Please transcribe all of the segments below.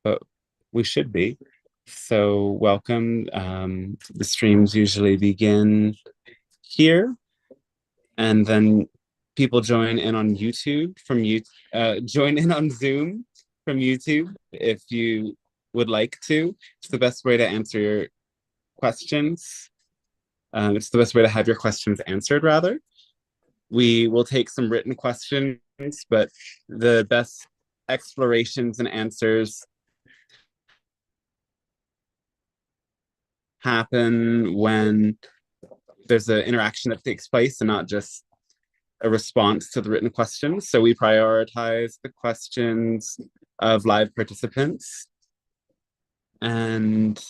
but we should be. So welcome. The streams usually begin here, and then people join in on YouTube from you. Join in on Zoom from YouTube if you would like to. It's the best way to answer your questions. It's the best way to have your questions answered, rather. We will take some written questions, but the best explorations and answers happen when there's an interaction that takes place and not just a response to the written questions. So we prioritize the questions of live participants, and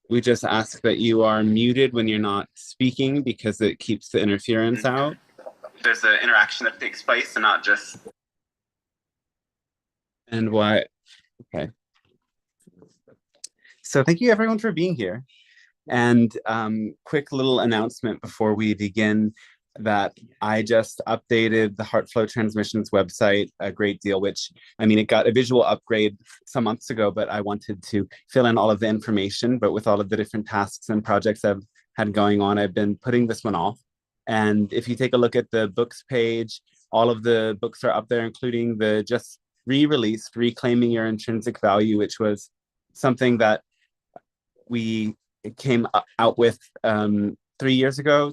we just ask that you are muted when you're not speaking because it keeps the interference out. There's an interaction that takes place and not just. And why? Okay. So thank you everyone for being here. And quick little announcement before we begin that I just updated the Heartflow Transmissions website a great deal, which, I mean, it got a visual upgrade some months ago, but I wanted to fill in all of the information. But with all of the different tasks and projects I've had going on, I've been putting this one off. And if you take a look at the books page, all of the books are up there, including the just re-released Reclaiming Your Intrinsic Value, which was something that we came out with 2 years ago,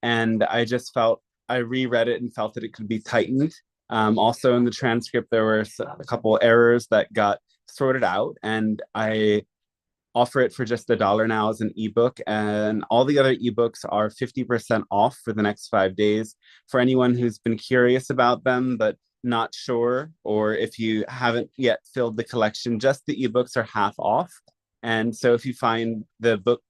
and I just felt I reread it and felt that it could be tightened. Also in the transcript, there were a couple errors that got sorted out, and I offer it for just $1 now as an ebook, and all the other ebooks are 50% off for the next 5 days. For anyone who's been curious about them but not sure, or if you haven't yet filled the collection, just the ebooks are half off. And so if you find the book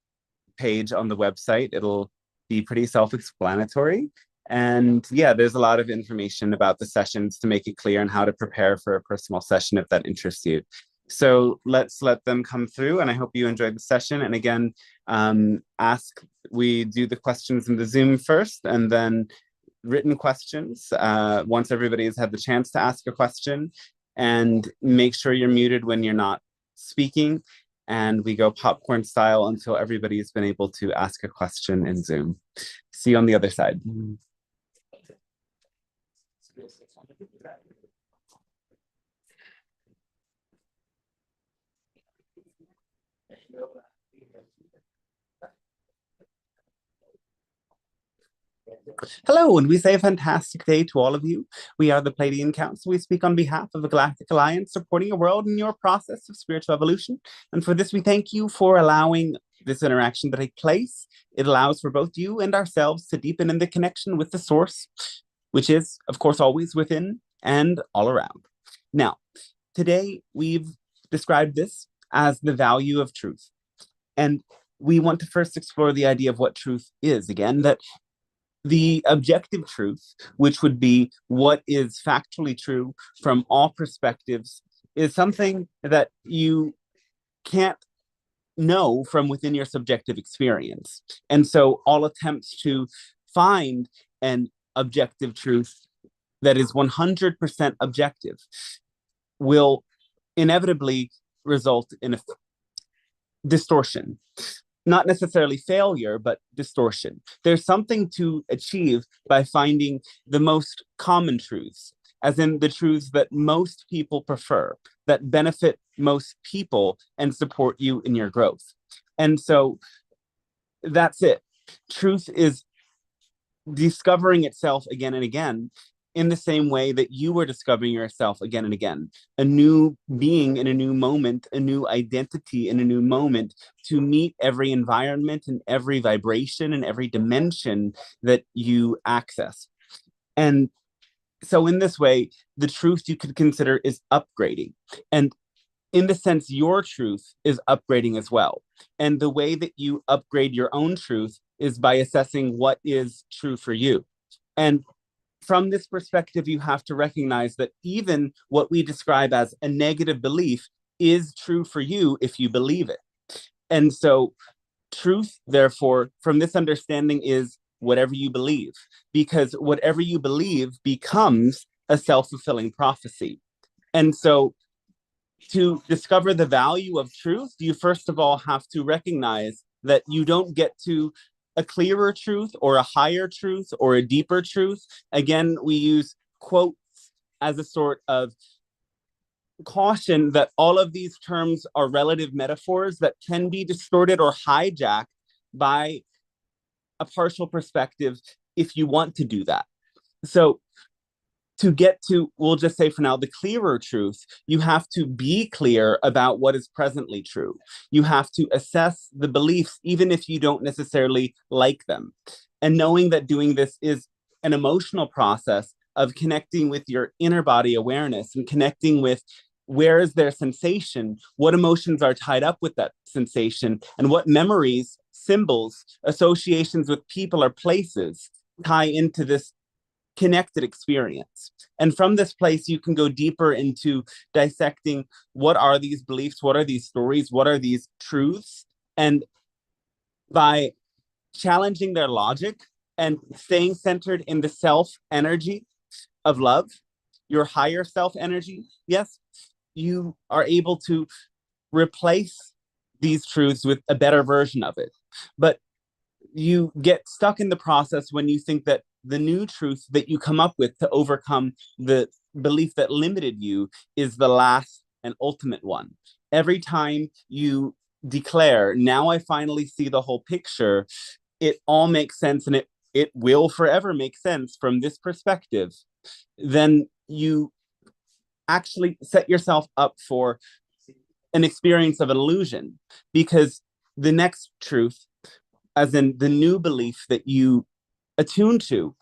page on the website, it'll be pretty self-explanatory. And yeah, there's a lot of information about the sessions to make it clear and how to prepare for a personal session if that interests you. So let's let them come through, and I hope you enjoyed the session. And again, we do the questions in the Zoom first, and then written questions once everybody has had the chance to ask a question. And make sure you're muted when you're not speaking. And we go popcorn style until everybody has been able to ask a question in Zoom. See you on the other side. Hello, and we say a fantastic day to all of you. We are the Pleiadian Council. We speak on behalf of the Galactic Alliance, supporting a world in your process of spiritual evolution. And for this, we thank you for allowing this interaction to take place. It allows for both you and ourselves to deepen in the connection with the source, which is, of course, always within and all around. Now, today we've described this as the value of truth. And we want to first explore the idea of what truth is. Again, that the objective truth, which would be what is factually true from all perspectives, is something that you can't know from within your subjective experience. And so all attempts to find an objective truth that is 100% objective will inevitably result in a distortion. Not necessarily failure, but distortion. There's something to achieve by finding the most common truths, as in the truths that most people prefer, that benefit most people and support you in your growth. And so that's it. Truth is discovering itself again and again, in the same way that you were discovering yourself again and again. A new being in a new moment, a new identity in a new moment, to meet every environment and every vibration and every dimension that you access. And so in this way, the truth you could consider is upgrading. And in the sense, your truth is upgrading as well. And the way that you upgrade your own truth is by assessing what is true for you. And from this perspective, you have to recognize that even what we describe as a negative belief is true for you if you believe it. And so truth, therefore, from this understanding is whatever you believe, because whatever you believe becomes a self-fulfilling prophecy. And so to discover the value of truth, you first of all have to recognize that you don't get to a clearer truth or a higher truth or a deeper truth. Again, we use quotes as a sort of caution that all of these terms are relative metaphors that can be distorted or hijacked by a partial perspective if you want to do that. So to get to, we'll just say for now, the clearer truth, you have to be clear about what is presently true. You have to assess the beliefs, even if you don't necessarily like them. And knowing that doing this is an emotional process of connecting with your inner body awareness and connecting with where is their sensation, what emotions are tied up with that sensation, and what memories, symbols, associations with people or places tie into this connected experience. And from this place, you can go deeper into dissecting what are these beliefs, what are these stories, what are these truths. And by challenging their logic and staying centered in the self energy of love, your higher self energy, yes, you are able to replace these truths with a better version of it. But you get stuck in the process when you think that the new truth that you come up with to overcome the belief that limited you is the last and ultimate one. Every time you declare, now I finally see the whole picture, it all makes sense, and it will forever make sense from this perspective, then you actually set yourself up for an experience of illusion, because the next truth, as in the new belief that you attune to,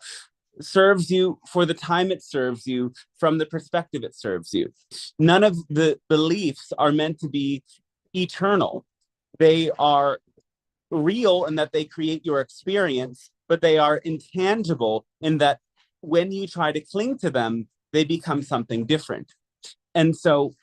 serves you for the time it serves you from the perspective it serves you. None of the beliefs are meant to be eternal. They are real in that they create your experience, but they are intangible in that when you try to cling to them, they become something different. And so,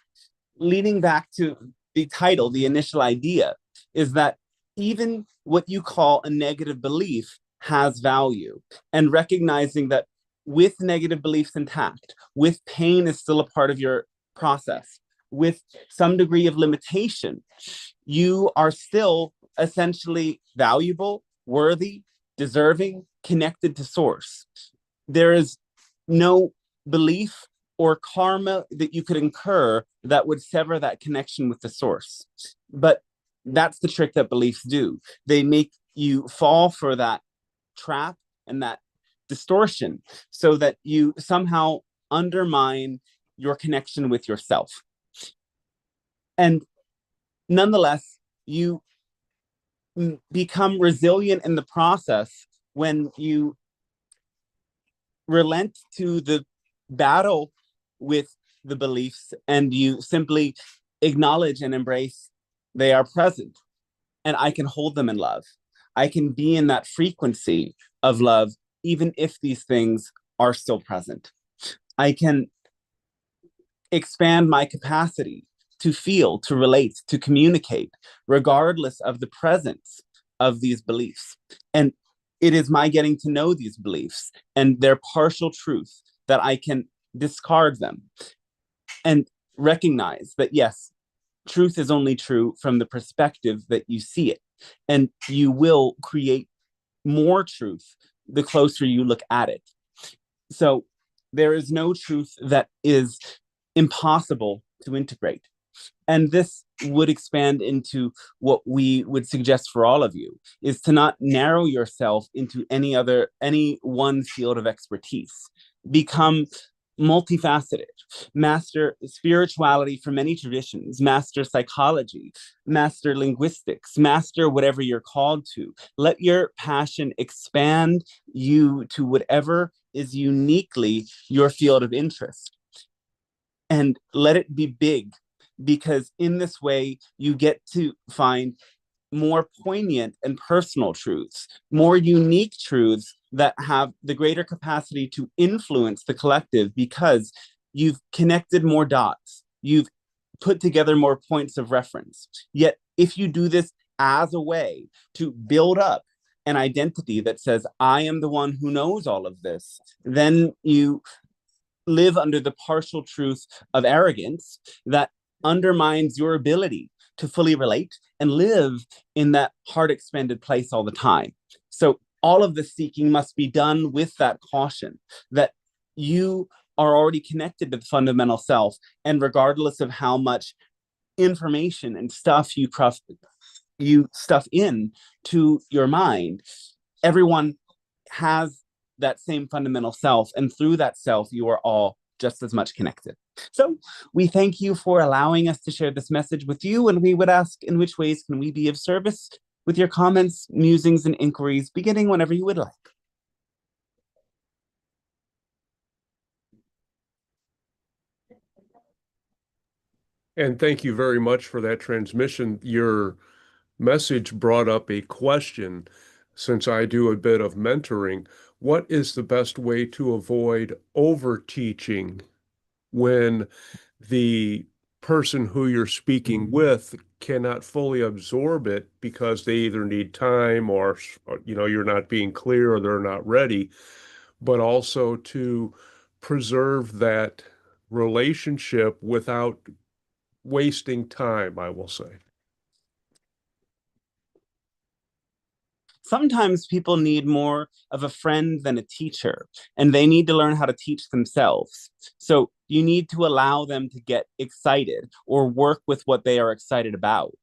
leading back to the title, the initial idea, is that even what you call a negative belief has value, and recognizing that with negative beliefs intact, with pain is still a part of your process, with some degree of limitation, you are still essentially valuable, worthy, deserving, connected to source. There is no belief or karma that you could incur that would sever that connection with the source. But that's the trick that beliefs do. They make you fall for that trap and that distortion so that you somehow undermine your connection with yourself. And nonetheless, you become resilient in the process when you relent to the battle with the beliefs and you simply acknowledge and embrace they are present, and I can hold them in love. I can be in that frequency of love, even if these things are still present. I can expand my capacity to feel, to relate, to communicate, regardless of the presence of these beliefs. And it is my getting to know these beliefs and their partial truth that I can discard them and recognize that, yes, truth is only true from the perspective that you see it. And you will create more truth the closer you look at it. So there is no truth that is impossible to integrate. And this would expand into what we would suggest for all of you, is to not narrow yourself into any one field of expertise. Become multifaceted, master spirituality from many traditions, master psychology, master linguistics, master whatever you're called to. Let your passion expand you to whatever is uniquely your field of interest. And let it be big, because in this way, you get to find more poignant and personal truths, more unique truths that have the greater capacity to influence the collective, because you've connected more dots, you've put together more points of reference. Yet, if you do this as a way to build up an identity that says, I am the one who knows all of this, then you live under the partial truth of arrogance that undermines your ability to fully relate and live in that heart expanded place all the time. So all of the seeking must be done with that caution that you are already connected to the fundamental self, and regardless of how much information and stuff you stuff in to your mind, everyone has that same fundamental self, and through that self you are all just as much connected. So we thank you for allowing us to share this message with you, and we would ask, in which ways can we be of service, with your comments, musings, and inquiries beginning whenever you would like. And thank you very much for that transmission. Your message brought up a question. Since I do a bit of mentoring, what is the best way to avoid over-teaching when the person who you're speaking with cannot fully absorb it because they either need time or you're not being clear or they're not ready, but also to preserve that relationship without wasting time, I will say. Sometimes people need more of a friend than a teacher, and they need to learn how to teach themselves. So you need to allow them to get excited or work with what they are excited about.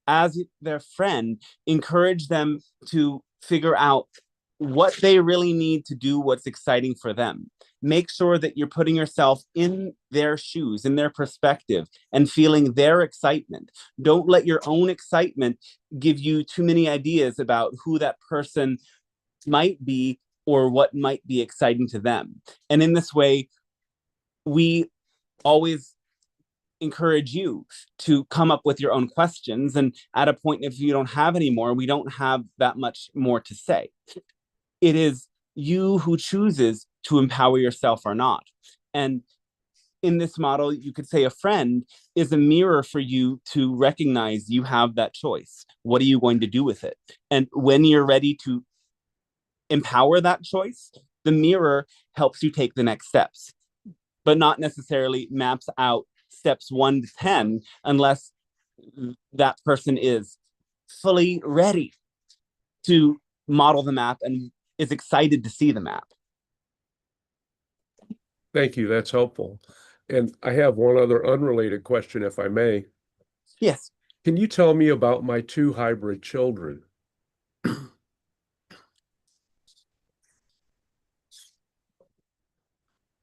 As their friend, encourage them to figure out what they really need to do, what's exciting for them. Make sure that you're putting yourself in their shoes, in their perspective, and feeling their excitement. Don't let your own excitement give you too many ideas about who that person might be or what might be exciting to them. And in this way, we always encourage you to come up with your own questions. And at a point, if you don't have any more, we don't have that much more to say. It is you who chooses to empower yourself or not. And in this model, you could say a friend is a mirror for you to recognize you have that choice. What are you going to do with it? And when you're ready to empower that choice, the mirror helps you take the next steps, but not necessarily maps out steps 1 to 10 unless that person is fully ready to model the map and is excited to see the map. Thank you. That's helpful. And I have one other unrelated question, if I may. Yes. Can you tell me about my 2 hybrid children?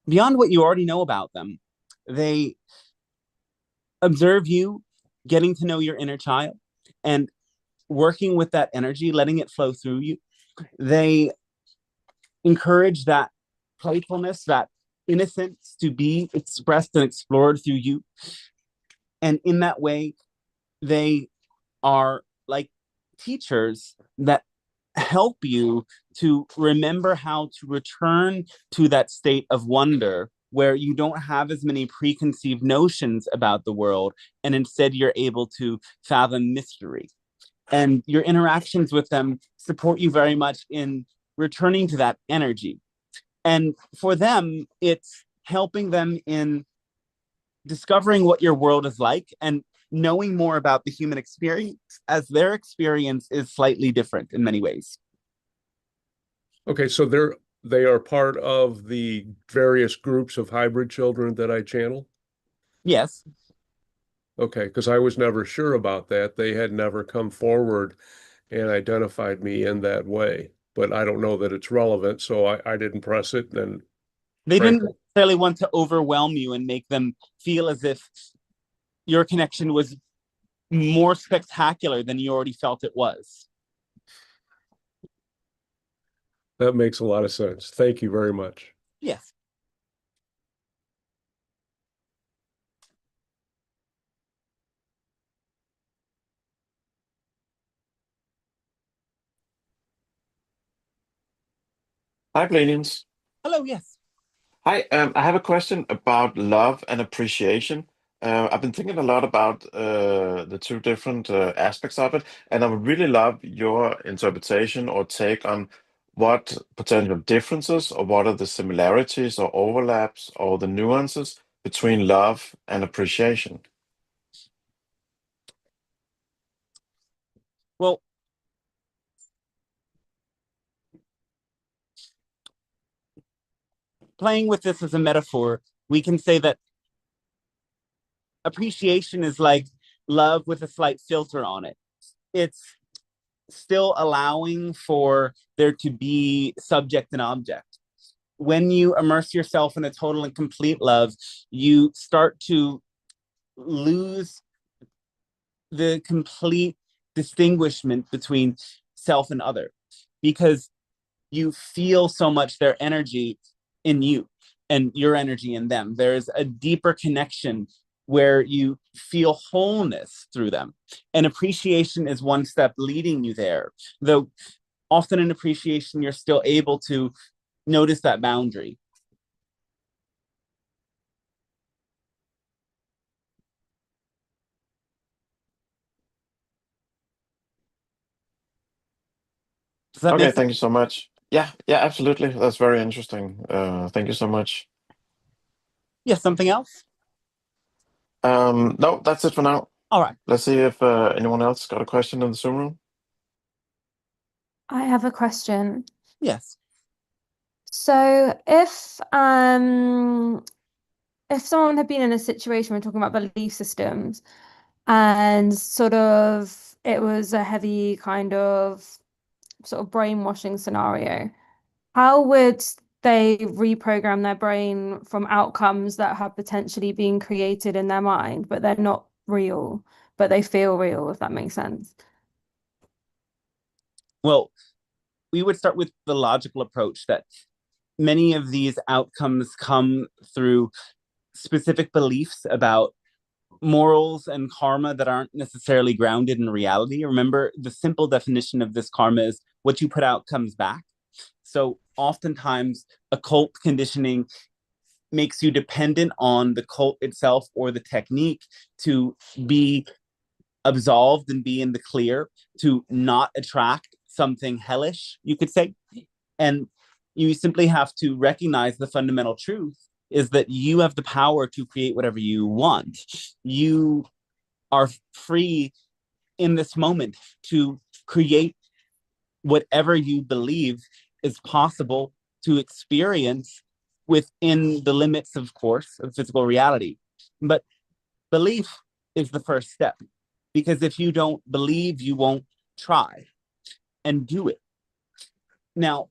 Beyond what you already know about them, they observe you, getting to know your inner child, and working with that energy, letting it flow through you. They encourage that playfulness, that innocence to be expressed and explored through you. And in that way, they are like teachers that help you to remember how to return to that state of wonder where you don't have as many preconceived notions about the world, and instead you're able to fathom mystery. And your interactions with them support you very much in returning to that energy. And for them, it's helping them in discovering what your world is like and knowing more about the human experience, as their experience is slightly different in many ways. Okay, so they are part of the various groups of hybrid children that I channel? Yes. Okay, because I was never sure about that. They had never come forward and identified me in that way. But I don't know that it's relevant, so I didn't press it. And They didn't frankly, necessarily want to overwhelm you and make them feel as if your connection was more spectacular than you already felt it was. that makes a lot of sense. Thank you very much. Yes. Hi, Pleiadians. Hello, yes. Hi, I have a question about love and appreciation. I've been thinking a lot about the 2 different aspects of it, and I would really love your interpretation or take on what potential differences or what are the similarities or overlaps or the nuances between love and appreciation. Well, playing with this as a metaphor, we can say that appreciation is like love with a slight filter on it. It's still allowing for there to be subject and object. When you immerse yourself in a total and complete love, you start to lose the complete distinguishment between self and other, because you feel so much their energy in you and your energy in them. There's a deeper connection where you feel wholeness through them. And appreciation is one step leading you there. Though often in appreciation, you're still able to notice that boundary. Does that Okay, make sense? thank you so much. Yeah, absolutely. That's very interesting. Thank you so much. Yeah, something else? No, that's it for now. All right. Let's see if anyone else got a question in the Zoom room. I have a question. Yes. So if someone had been in a situation, we're talking about belief systems, and sort of it was a heavy kind of sort of brainwashing scenario, how would they reprogram their brain from outcomes that have potentially been created in their mind, but they're not real, but they feel real, if that makes sense? Well, we would start with the logical approach that many of these outcomes come through specific beliefs about morals and karma that aren't necessarily grounded in reality. Remember, the simple definition of this karma is what you put out comes back. So oftentimes, occult conditioning makes you dependent on the cult itself or the technique to be absolved and be in the clear, to not attract something hellish, you could say. And you simply have to recognize the fundamental truth is that you have the power to create whatever you want. You are free in this moment to create whatever you believe is possible to experience within the limits, of course, of physical reality. But belief is the first step, because if you don't believe, you won't try and do it. Now,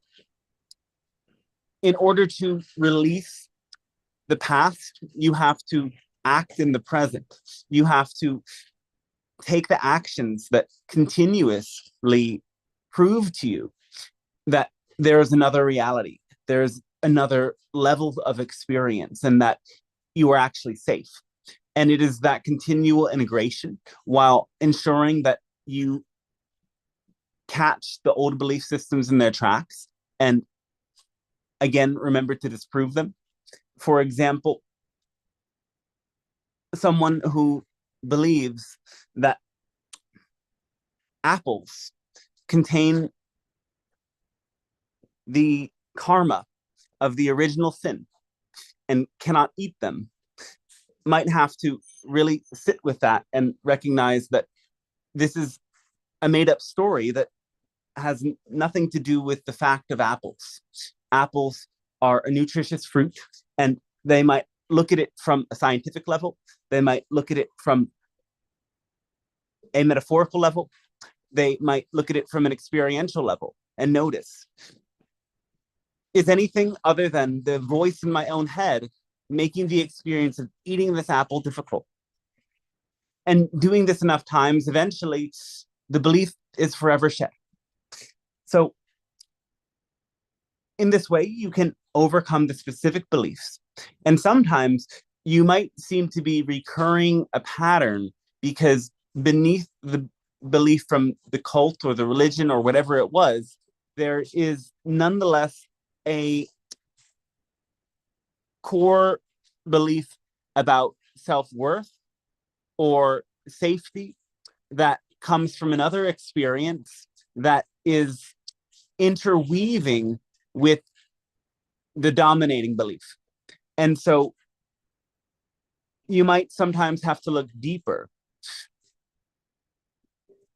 in order to release the past, you have to act in the present. You have to take the actions that continuously prove to you that there's another reality, there's another level of experience, and that you are actually safe. And it is that continual integration while ensuring that you catch the old belief systems in their tracks and again remember to disprove them. For example, someone who believes that apples contain the karma of the original sin and cannot eat them might have to really sit with that and recognize that this is a made-up story that has nothing to do with the fact of apples. Apples are a nutritious fruit, and they might look at it from a scientific level. They might look at it from a metaphorical level. They might look at it from an experiential level and notice, is anything other than the voice in my own head making the experience of eating this apple difficult? And doing this enough times, eventually the belief is forever shed. So in this way, you can overcome the specific beliefs. And sometimes you might seem to be recurring a pattern because beneath the belief from the cult or the religion or whatever it was, there is nonetheless a core belief about self-worth or safety that comes from another experience that is interweaving with the dominating belief. And so you might sometimes have to look deeper.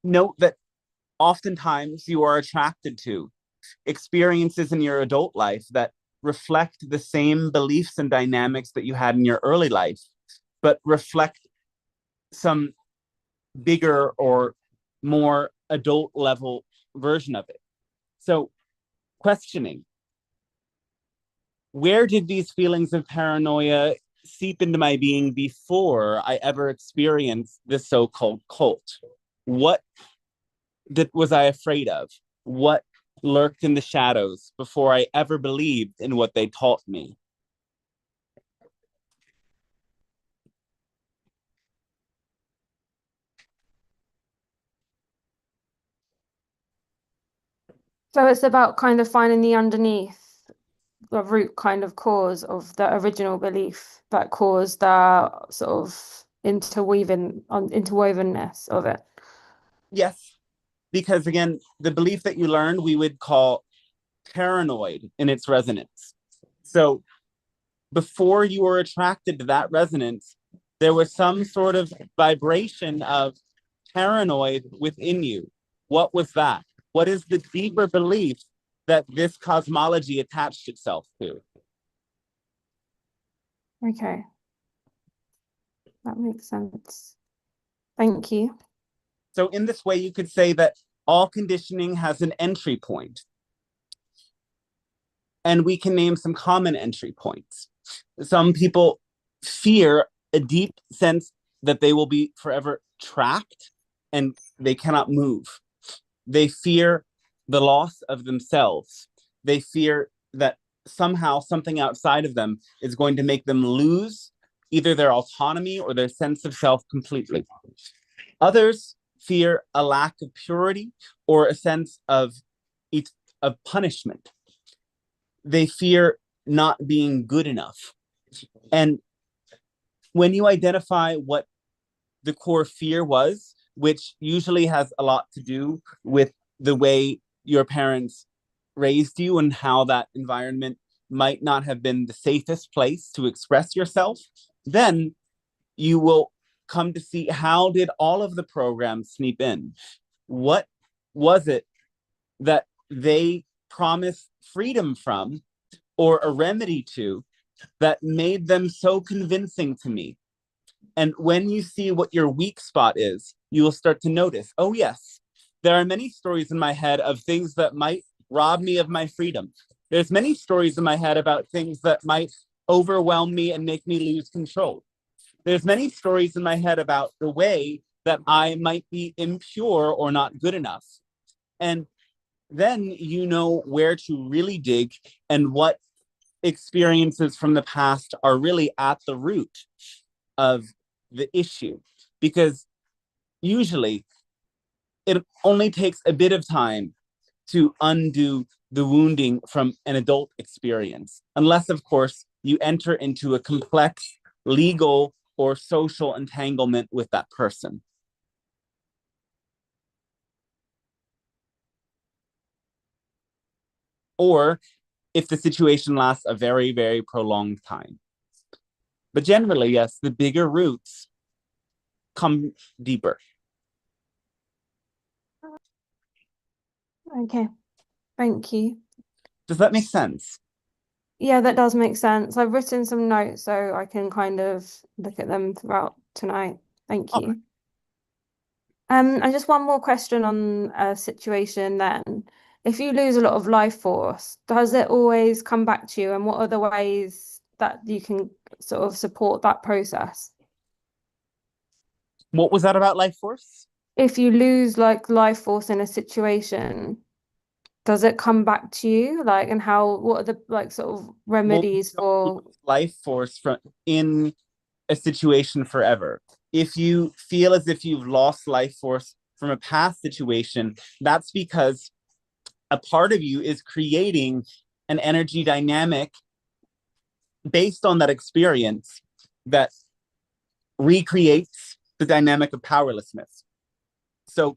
Note that oftentimes you are attracted to experiences in your adult life that reflect the same beliefs and dynamics that you had in your early life, but reflect some bigger or more adult level version of it. So, questioning, where did these feelings of paranoia seep into my being before I ever experienced this so-called cult? What was I afraid of? What lurked in the shadows before I ever believed in what they taught me? So it's about kind of finding the underneath, the root kind of cause of the original belief that caused the sort of interwovenness of it. Yes, because again, the belief that you learned, we would call paranoid in its resonance. So before you were attracted to that resonance, there was some sort of vibration of paranoid within you. What was that? What is the deeper belief that this cosmology attached itself to? Okay. That makes sense. Thank you. So in this way, you could say that all conditioning has an entry point. And we can name some common entry points. Some people fear a deep sense that they will be forever trapped and they cannot move. They fear the loss of themselves. They fear that somehow something outside of them is going to make them lose either their autonomy or their sense of self completely. Others fear a lack of purity or a sense of punishment. They fear not being good enough. And when you identify what the core fear was, which usually has a lot to do with the way your parents raised you and how that environment might not have been the safest place to express yourself, then you will come to see, how did all of the programs sneak in? What was it that they promised freedom from or a remedy to that made them so convincing to me? And when you see what your weak spot is, you will start to notice, oh yes, there are many stories in my head of things that might rob me of my freedom. There's many stories in my head about things that might overwhelm me and make me lose control. There's many stories in my head about the way that I might be impure or not good enough. And then you know where to really dig and what experiences from the past are really at the root of the issue. Because usually it only takes a bit of time to undo the wounding from an adult experience, unless, of course, you enter into a complex legal or social entanglement with that person. Or if the situation lasts a very, very prolonged time. But generally, yes, the bigger roots come deeper. Okay. Thank you. Does that make sense? Yeah, that does make sense. I've written some notes so I can kind of look at them throughout tonight. Thank you. And just one more question on a situation then. If you lose a lot of life force, does it always come back to you? And what are the ways that you can sort of support that process? What was that about life force? If you lose like life force in a situation, does it come back to you? Like, and what are the like sort of remedies for life force from in a situation forever? If you feel as if you've lost life force from a past situation, that's because a part of you is creating an energy dynamic based on that experience that recreates the dynamic of powerlessness. So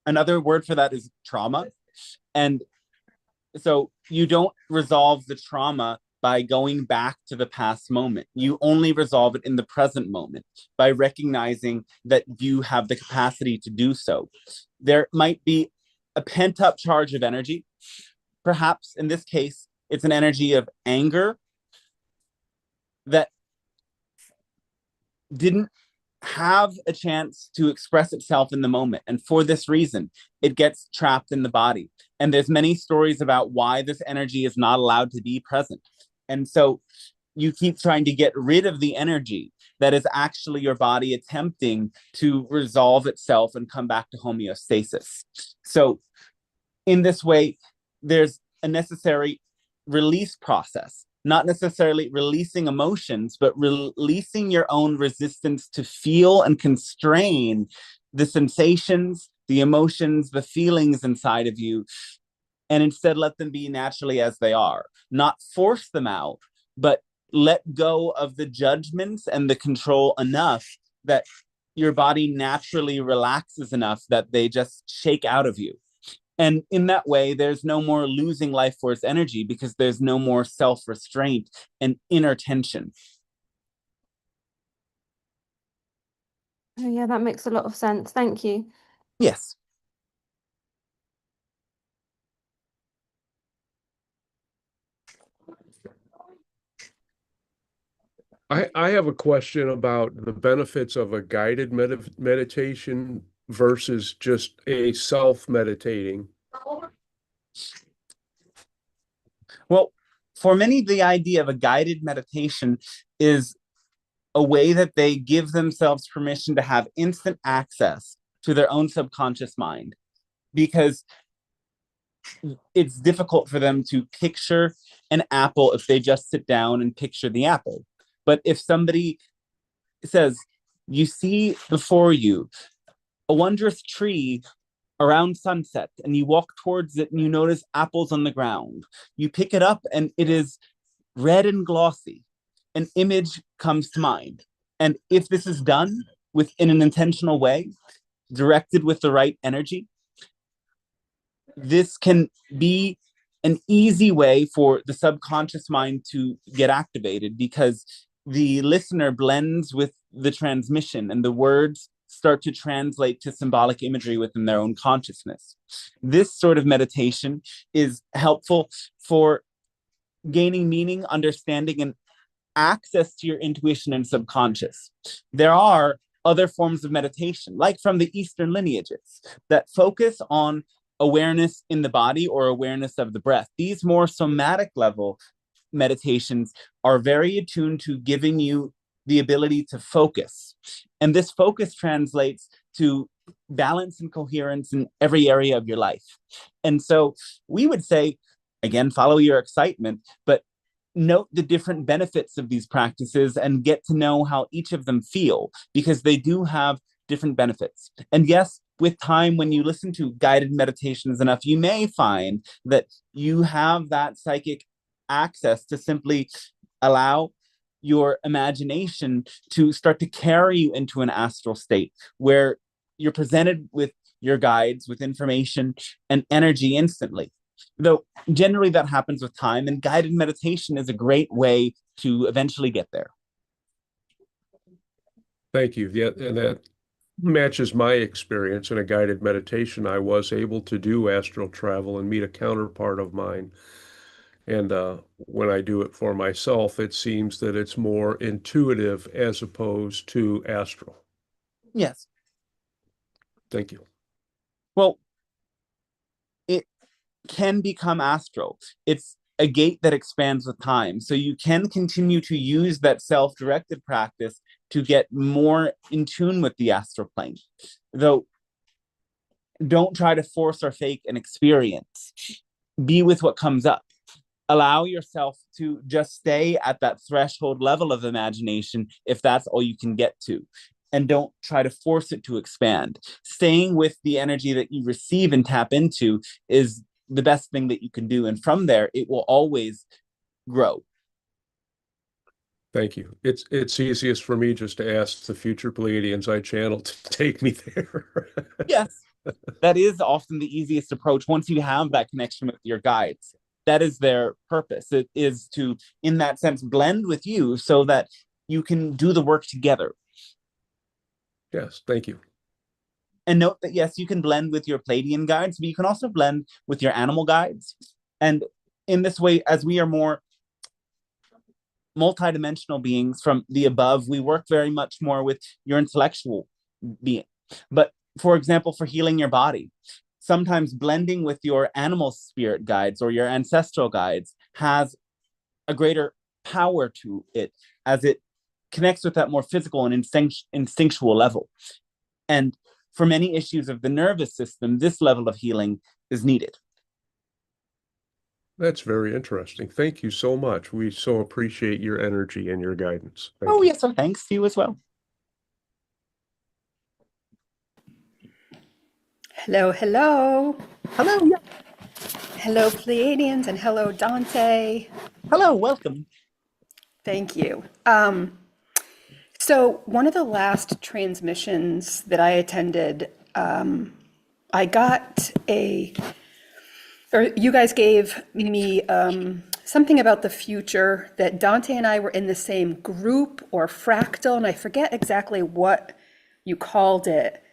another word for that is trauma. And so you don't resolve the trauma by going back to the past moment. You only resolve it in the present moment by recognizing that you have the capacity to do so. There might be a pent-up charge of energy. Perhaps in this case, it's an energy of anger that didn't have a chance to express itself in the moment. And for this reason, it gets trapped in the body. And there's many stories about why this energy is not allowed to be present. And so you keep trying to get rid of the energy that is actually your body attempting to resolve itself and come back to homeostasis. So in this way, there's a necessary release process, not necessarily releasing emotions, but releasing your own resistance to feel and constrain the sensations, the emotions, the feelings inside of you, and instead let them be naturally as they are. Not force them out, but let go of the judgments and the control enough that your body naturally relaxes enough that they just shake out of you. And in that way, there's no more losing life force energy because there's no more self-restraint and inner tension. Oh, yeah, that makes a lot of sense. Thank you. Yes. I have a question about the benefits of a guided meditation versus just a self-meditating. Well, for many, the idea of a guided meditation is a way that they give themselves permission to have instant access to their own subconscious mind, because it's difficult for them to picture an apple if they just sit down and picture the apple. But if somebody says, you see before you a wondrous tree around sunset, and you walk towards it and you notice apples on the ground, you pick it up and it is red and glossy, an image comes to mind. And if this is done in an intentional way, directed with the right energy, this can be an easy way for the subconscious mind to get activated, because the listener blends with the transmission and the words start to translate to symbolic imagery within their own consciousness. This sort of meditation is helpful for gaining meaning, understanding, and access to your intuition and subconscious. There are other forms of meditation, like from the Eastern lineages, that focus on awareness in the body or awareness of the breath. These more somatic level meditations are very attuned to giving you the ability to focus. And this focus translates to balance and coherence in every area of your life. And so we would say, again, follow your excitement, but note the different benefits of these practices and get to know how each of them feel, because they do have different benefits. And yes, with time, when you listen to guided meditations enough, you may find that you have that psychic access to simply allow your imagination to start to carry you into an astral state where you're presented with your guides, with information and energy instantly. Though generally that happens with time, and guided meditation is a great way to eventually get there. Thank you. Yeah, and that matches my experience in a guided meditation. I was able to do astral travel and meet a counterpart of mine. And when I do it for myself, it seems that it's more intuitive as opposed to astral. Yes. Thank you. Well, it can become astral. It's a gate that expands with time. So you can continue to use that self-directed practice to get more in tune with the astral plane. Though, don't try to force or fake an experience. Be with what comes up. Allow yourself to just stay at that threshold level of imagination if that's all you can get to. And don't try to force it to expand. Staying with the energy that you receive and tap into is the best thing that you can do. And from there, it will always grow. Thank you. It's easiest for me just to ask the future Pleiadians I channel to take me there. Yes, that is often the easiest approach once you have that connection with your guides. that is their purpose. It is to, in that sense, blend with you so that you can do the work together. Yes, thank you. And note that, yes, you can blend with your Pleiadian guides, but you can also blend with your animal guides. And in this way, as we are more multidimensional beings from the above, we work very much more with your intellectual being. But for example, for healing your body, sometimes blending with your animal spirit guides or your ancestral guides has a greater power to it, as it connects with that more physical and instinctual level. And for many issues of the nervous system, this level of healing is needed. That's very interesting. Thank you so much. We so appreciate your energy and your guidance. Thank you. Yes, so thanks to you as well. Hello, hello. Hello, yeah. Hello, Pleiadians, and hello, Dante. Hello, welcome. Thank you. So one of the last transmissions that I attended, I got you guys gave me something about the future, that Dante and I were in the same group or fractal, and I forget exactly what you called it,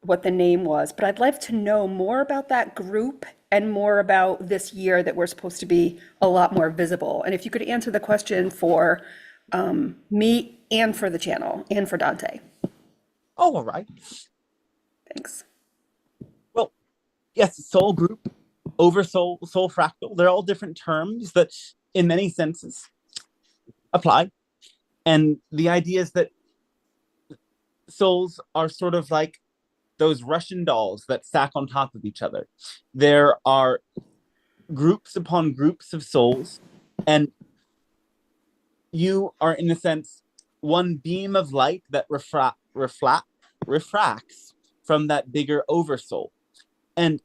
what the name was, but I'd like to know more about that group and more about this year that we're supposed to be a lot more visible. And if you could answer the question for me and for the channel and for Dante. Oh, all right. Thanks. Well, yes, soul group, oversoul, soul fractal, they're all different terms that in many senses apply. And the idea is that souls are sort of like those Russian dolls that stack on top of each other. There are groups upon groups of souls, and you are, in a sense, one beam of light that refracts from that bigger oversoul. And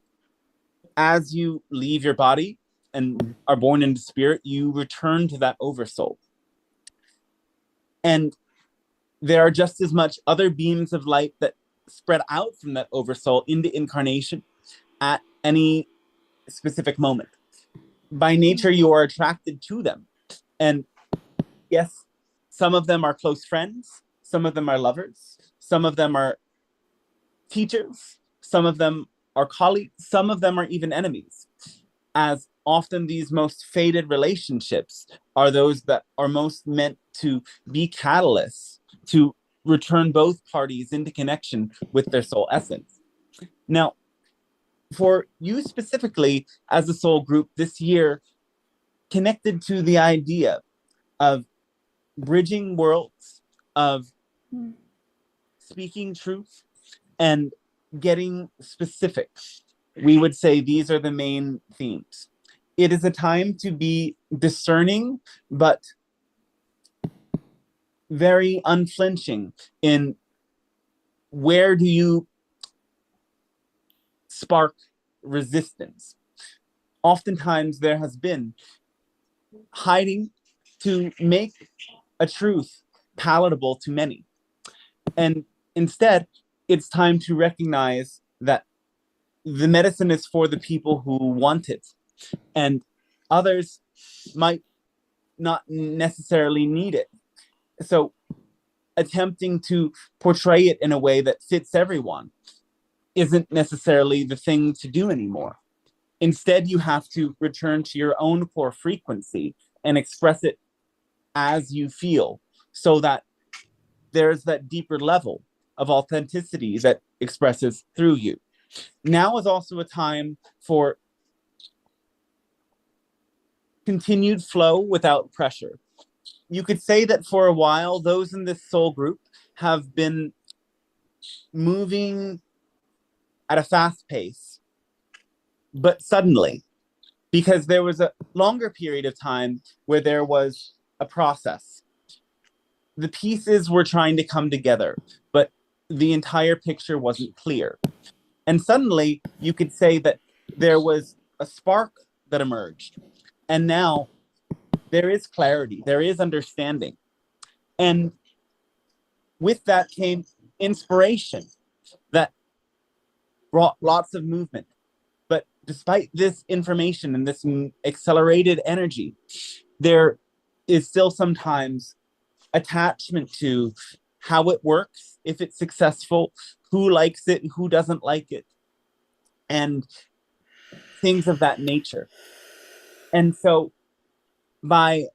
as you leave your body and are born into spirit, you return to that oversoul. And there are just as much other beams of light that spread out from that oversoul into incarnation at any specific moment. By nature, you are attracted to them. And yes, some of them are close friends, some of them are lovers, some of them are teachers, some of them are colleagues, some of them are even enemies. As often these most faded relationships are those that are most meant to be catalysts to return both parties into connection with their soul essence. Now, for you specifically as a soul group this year, connected to the idea of bridging worlds, of speaking truth, and getting specific, we would say these are the main themes. It is a time to be discerning, but very unflinching in where do you spark resistance. Oftentimes there has been hiding to make a truth palatable to many. And instead, it's time to recognize that the medicine is for the people who want it, and others might not necessarily need it. So attempting to portray it in a way that fits everyone isn't necessarily the thing to do anymore. Instead, you have to return to your own core frequency and express it as you feel, so that there's that deeper level of authenticity that expresses through you. Now is also a time for continued flow without pressure. You could say that for a while, those in this soul group have been moving at a fast pace, but suddenly, because there was a longer period of time where there was a process. The pieces were trying to come together, but the entire picture wasn't clear. And suddenly, you could say that there was a spark that emerged. And now there is clarity, there is understanding. And with that came inspiration that brought lots of movement. But despite this information and this accelerated energy, there is still sometimes attachment to how it works, if it's successful, who likes it, who doesn't like it, and things of that nature. And so by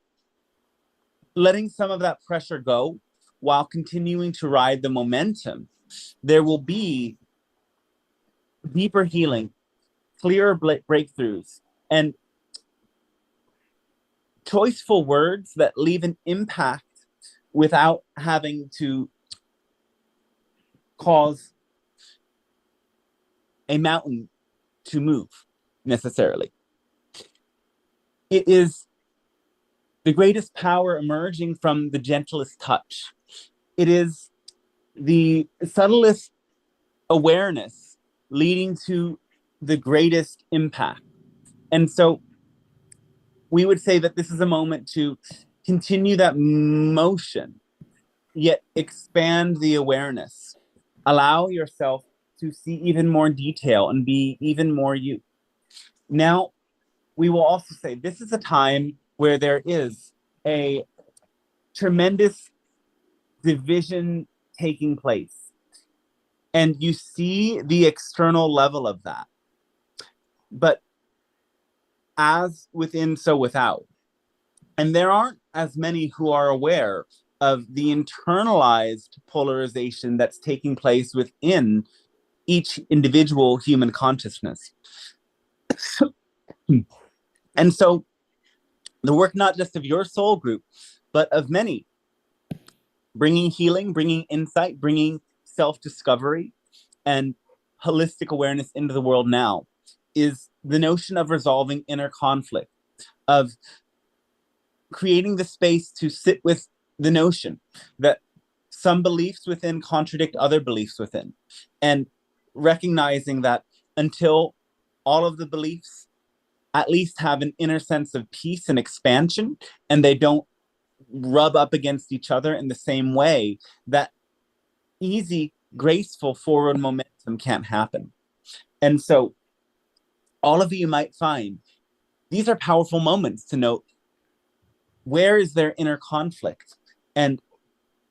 letting some of that pressure go while continuing to ride the momentum, there will be deeper healing, clearer breakthroughs, and choiceful words that leave an impact without having to cause a mountain to move necessarily. It is the greatest power emerging from the gentlest touch. It is the subtlest awareness leading to the greatest impact. And so we would say that this is a moment to continue that motion, yet expand the awareness. Allow yourself to see even more detail and be even more you. Now, we will also say this is a time where there is a tremendous division taking place. And you see the external level of that. But as within, so without. And there aren't as many who are aware of the internalized polarization that's taking place within each individual human consciousness. And so the work not just of your soul group, but of many, bringing healing, bringing insight, bringing self-discovery and holistic awareness into the world now, is the notion of resolving inner conflict, of creating the space to sit with the notion that some beliefs within contradict other beliefs within, and recognizing that until all of the beliefs at least have an inner sense of peace and expansion, and they don't rub up against each other in the same way, that easy, graceful forward momentum can't happen. And so all of you might find these are powerful moments to note, where is there inner conflict? And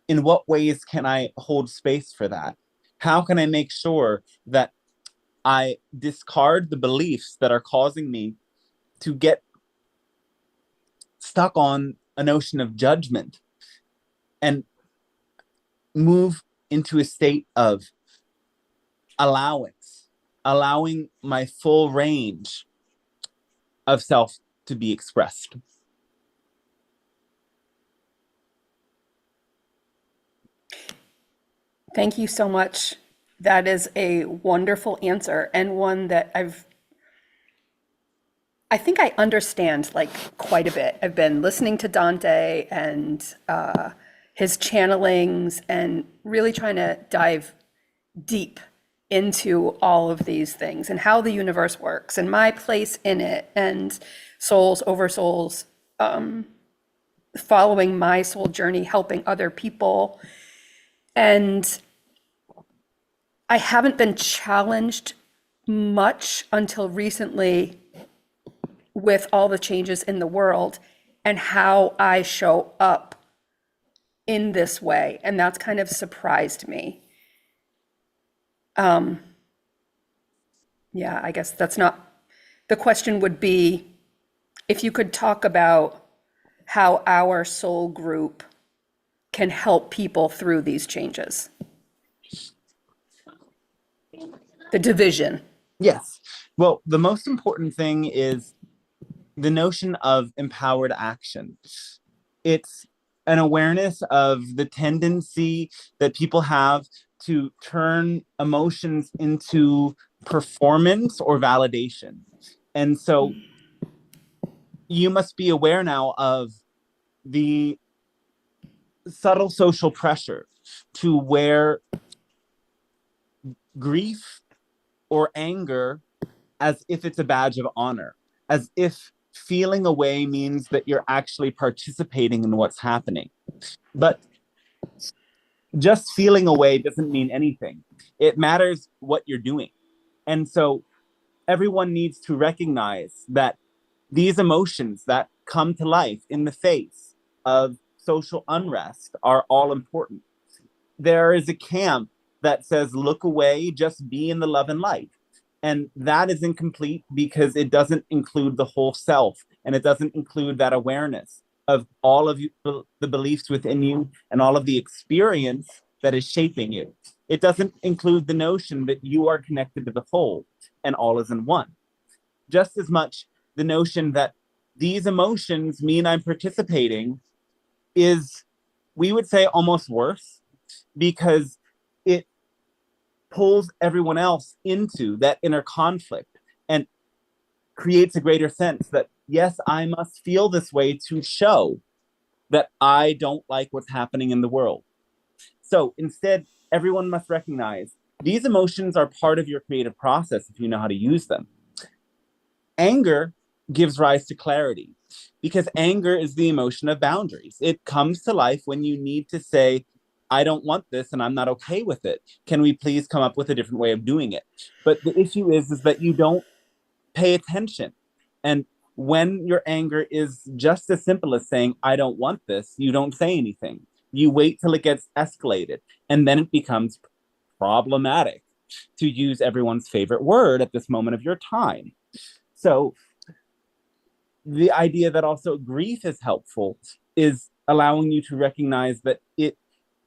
in what ways can I hold space for that? How can I make sure that I discard the beliefs that are causing me to get stuck on a notion of judgment and move into a state of allowance, allowing my full range of self to be expressed. Thank you so much. That is a wonderful answer, and one that I think I understand like quite a bit. I've been listening to Dante and his channelings and really trying to dive deep into all of these things and how the universe works and my place in it, and souls over souls, following my soul journey, helping other people. And I haven't been challenged much until recently with all the changes in the world and how I show up in this way. And that's kind of surprised me. Yeah, I guess that's not, the question would be if you could talk about how our soul group can help people through these changes. The division. Yes. Well, the most important thing is the notion of empowered action. It's an awareness of the tendency that people have to turn emotions into performance or validation. And so you must be aware now of the subtle social pressure to wear grief or anger as if it's a badge of honor, as if feeling away means that you're actually participating in what's happening. But just feeling away doesn't mean anything. It matters what you're doing. And so everyone needs to recognize that these emotions that come to life in the face of social unrest are all important. There is a camp that says, look away, just be in the love and light. And that is incomplete because it doesn't include the whole self, and it doesn't include that awareness of all of you, the beliefs within you and all of the experience that is shaping you. It doesn't include the notion that you are connected to the whole and all is in one. Just as much the notion that these emotions mean I'm participating is, we would say, almost worse, because it pulls everyone else into that inner conflict and creates a greater sense that, yes, I must feel this way to show that I don't like what's happening in the world. So instead, everyone must recognize these emotions are part of your creative process if you know how to use them. Anger gives rise to clarity because anger is the emotion of boundaries. It comes to life when you need to say, I don't want this and I'm not okay with it. Can we please come up with a different way of doing it? But the issue is that you don't pay attention. And when your anger is just as simple as saying, I don't want this, you don't say anything. You wait till it gets escalated, and then it becomes problematic, to use everyone's favorite word at this moment of your time. So the idea that also grief is helpful is allowing you to recognize that it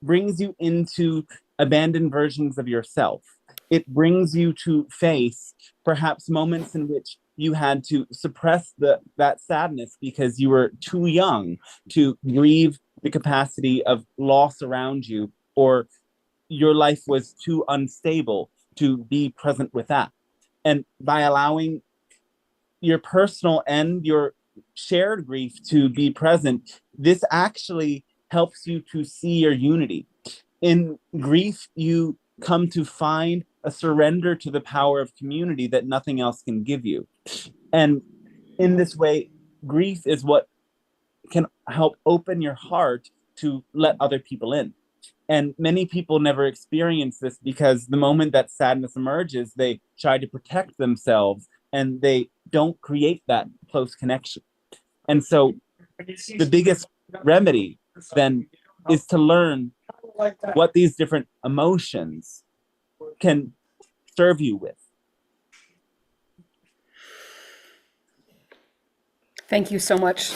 brings you into abandoned versions of yourself. It brings you to face perhaps moments in which you had to suppress that sadness because you were too young to grieve the capacity of loss around you, or your life was too unstable to be present with that. And by allowing your personal and your shared grief to be present, this actually helps you to see your unity. In grief, you come to find a surrender to the power of community that nothing else can give you. And in this way, grief is what can help open your heart to let other people in. And many people never experience this because the moment that sadness emerges, they try to protect themselves and they don't create that close connection. And so the biggest remedy then is to learn what these different emotions can serve you with. Thank you so much.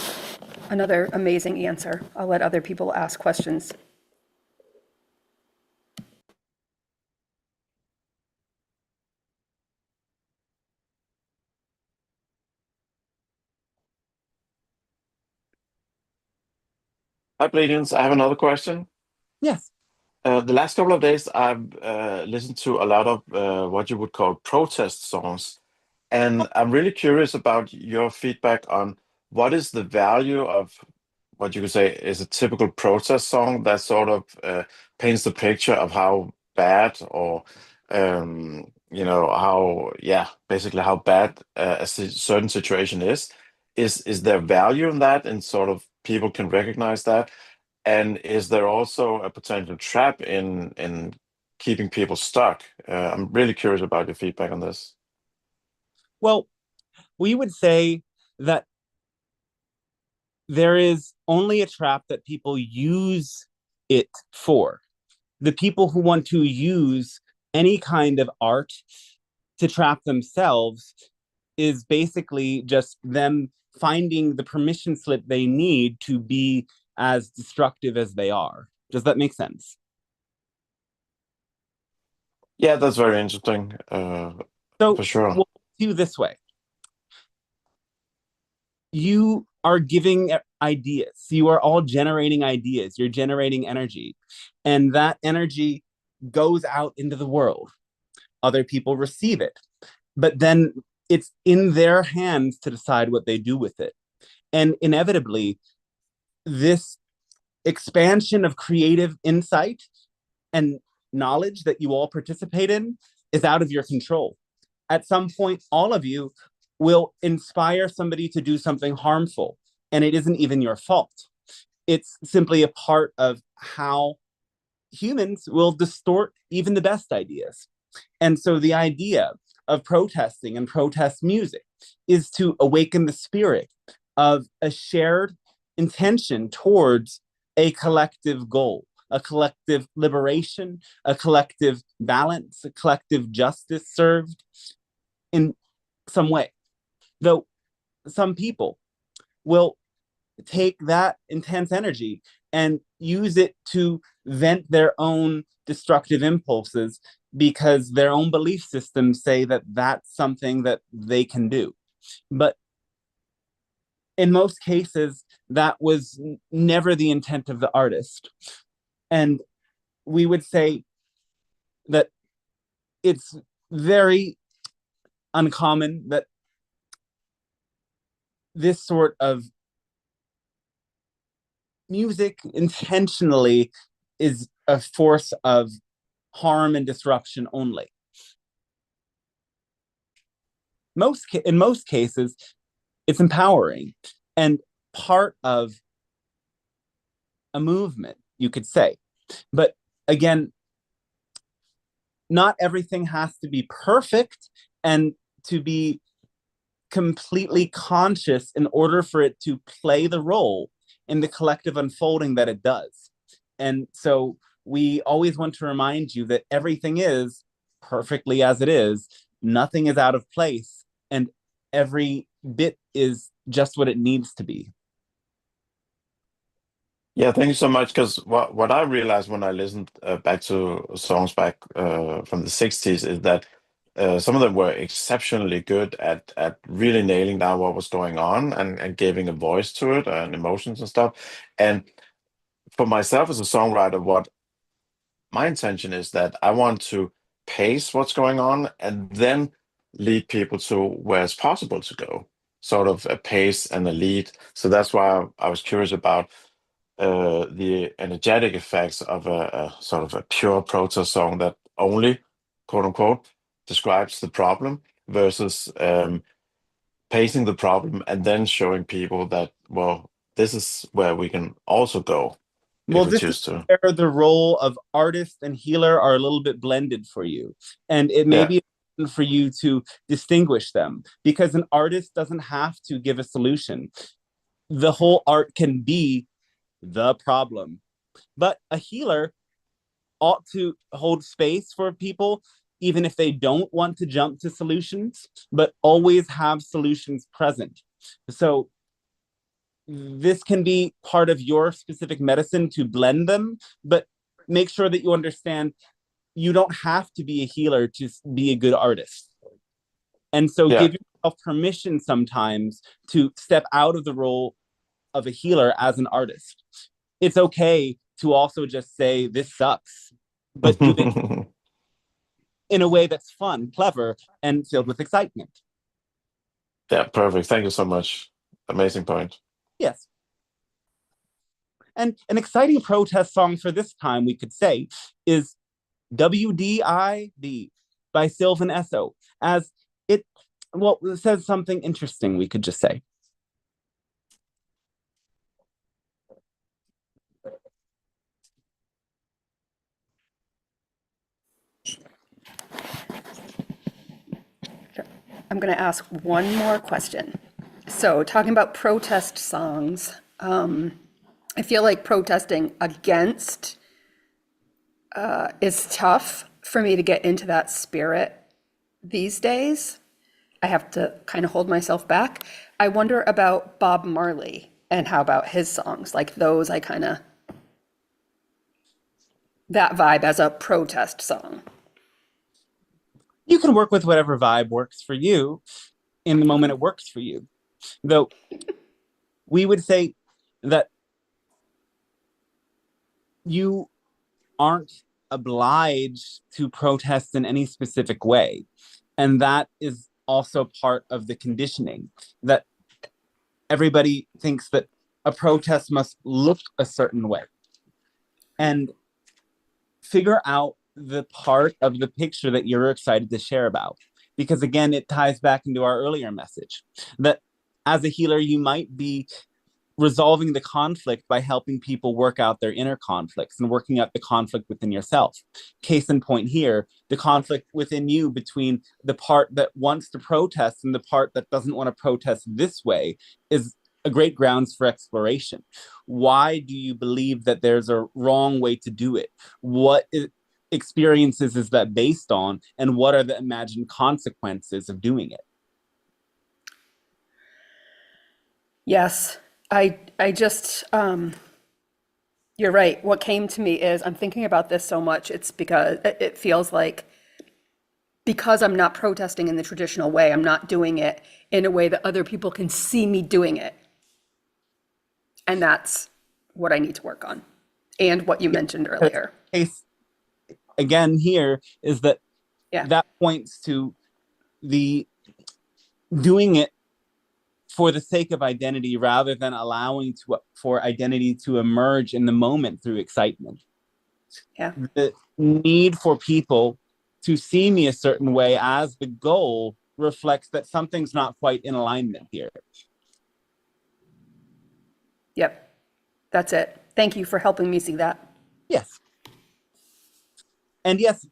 Another amazing answer. I'll let other people ask questions. Hi, Pleiadians. I have another question. Yes. The last couple of days, I've listened to a lot of what you would call protest songs. And I'm really curious about your feedback on what is the value of what you could say is a typical protest song that sort of paints the picture of how bad or how, yeah, basically how bad a certain situation is. Is there value in that, and sort of people can recognize that? And is there also a potential trap in keeping people stuck? I'm really curious about your feedback on this. Well, we would say that there is only a trap that people use it for. The people who want to use any kind of art to trap themselves is basically just them finding the permission slip they need to be as destructive as they are. Does that make sense? Yeah, that's very interesting. So For sure. we'll do this way. You are giving ideas. You are all generating ideas. You're generating energy. And that energy goes out into the world. Other people receive it. But then it's in their hands to decide what they do with it. And inevitably, this expansion of creative insight and knowledge that you all participate in is out of your control. At some point, all of you will inspire somebody to do something harmful, and it isn't even your fault. It's simply a part of how humans will distort even the best ideas. And so the idea of protesting and protest music is to awaken the spirit of a shared intention towards a collective goal, a collective liberation, a collective balance, a collective justice served in some way. Though some people will take that intense energy and use it to vent their own destructive impulses because their own belief systems say that that's something that they can do. But in most cases, that was never the intent of the artist. And we would say that it's very uncommon that this sort of music intentionally is a force of harm and disruption only. In most cases, it's empowering and part of a movement, you could say. But again, not everything has to be perfect and to be completely conscious in order for it to play the role in the collective unfolding that it does. And so we always want to remind you that everything is perfectly as it is, nothing is out of place, and every bit is just what it needs to be. Yeah, thank you so much. Because what I realized when I listened back to songs back from the 60s is that some of them were exceptionally good at really nailing down what was going on and giving a voice to it and emotions and stuff. And for myself as a songwriter, what my intention is that I want to pace what's going on and then lead people to where it's possible to go, sort of a pace and a lead. So that's why I was curious about the energetic effects of a sort of a pure protest song that only, quote unquote, describes the problem versus pacing the problem and then showing people that, well, this is where we can also go Well, if we this choose is to. where the role of artist and healer are a little bit blended for you. And it may Yeah. be important for you to distinguish them, because an artist doesn't have to give a solution. The whole art can be the problem. But a healer ought to hold space for people, even if they don't want to jump to solutions, but always have solutions present. So this can be part of your specific medicine to blend them, but make sure that you understand you don't have to be a healer to be a good artist. And so Yeah. give yourself permission sometimes to step out of the role of a healer as an artist. It's okay to also just say, this sucks, but do it in a way that's fun, clever, and filled with excitement. Yeah, perfect. Thank you so much. Amazing point. Yes. And an exciting protest song for this time, we could say, is WDID by Sylvan Esso, as it says something interesting, we could just say. I'm going to ask one more question. So, talking about protest songs, I feel like protesting against is tough for me to get into that spirit these days. I have to kind of hold myself back. I wonder about Bob Marley and how about his songs, like those that vibe as a protest song. You can work with whatever vibe works for you in the moment it works for you. Though we would say that you aren't obliged to protest in any specific way. And that is also part of the conditioning, that everybody thinks that a protest must look a certain way. And figure out the part of the picture that you're excited to share about. Because again, it ties back into our earlier message that as a healer, you might be resolving the conflict by helping people work out their inner conflicts and working out the conflict within yourself. Case in point here, the conflict within you between the part that wants to protest and the part that doesn't want to protest this way is a great grounds for exploration. Why do you believe that there's a wrong way to do it? What experiences is that based on, and what are the imagined consequences of doing it? Yes, I just, you're right. What came to me is I'm thinking about this so much. It's because it feels like because I'm not protesting in the traditional way, I'm not doing it in a way that other people can see me doing it. And that's what I need to work on. And what you mentioned earlier. Case again here is that Yeah. that points to the doing it for the sake of identity rather than allowing for identity to emerge in the moment through excitement. Yeah. The need for people to see me a certain way as the goal reflects that something's not quite in alignment here. Yep. That's it. Thank you for helping me see that. Yes. And yes,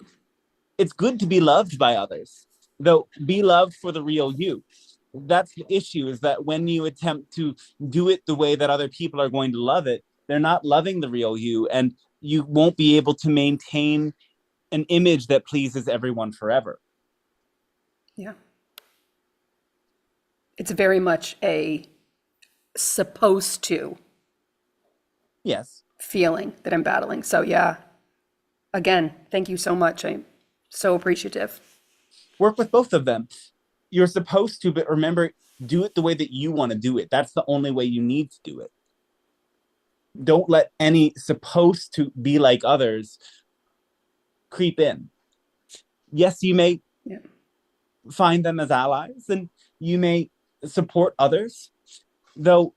it's good to be loved by others, though be loved for the real you. That's the issue, is that when you attempt to do it the way that other people are going to love it, they're not loving the real you, and you won't be able to maintain an image that pleases everyone forever. Yeah. It's very much a supposed to Yes. feeling that I'm battling. So yeah, again, thank you so much. I'm so appreciative. Work with both of them. You're supposed to, but remember, do it the way that you want to do it. That's the only way you need to do it. Don't let any supposed to be like others creep in. Yes, you may find them as allies and you may support others, though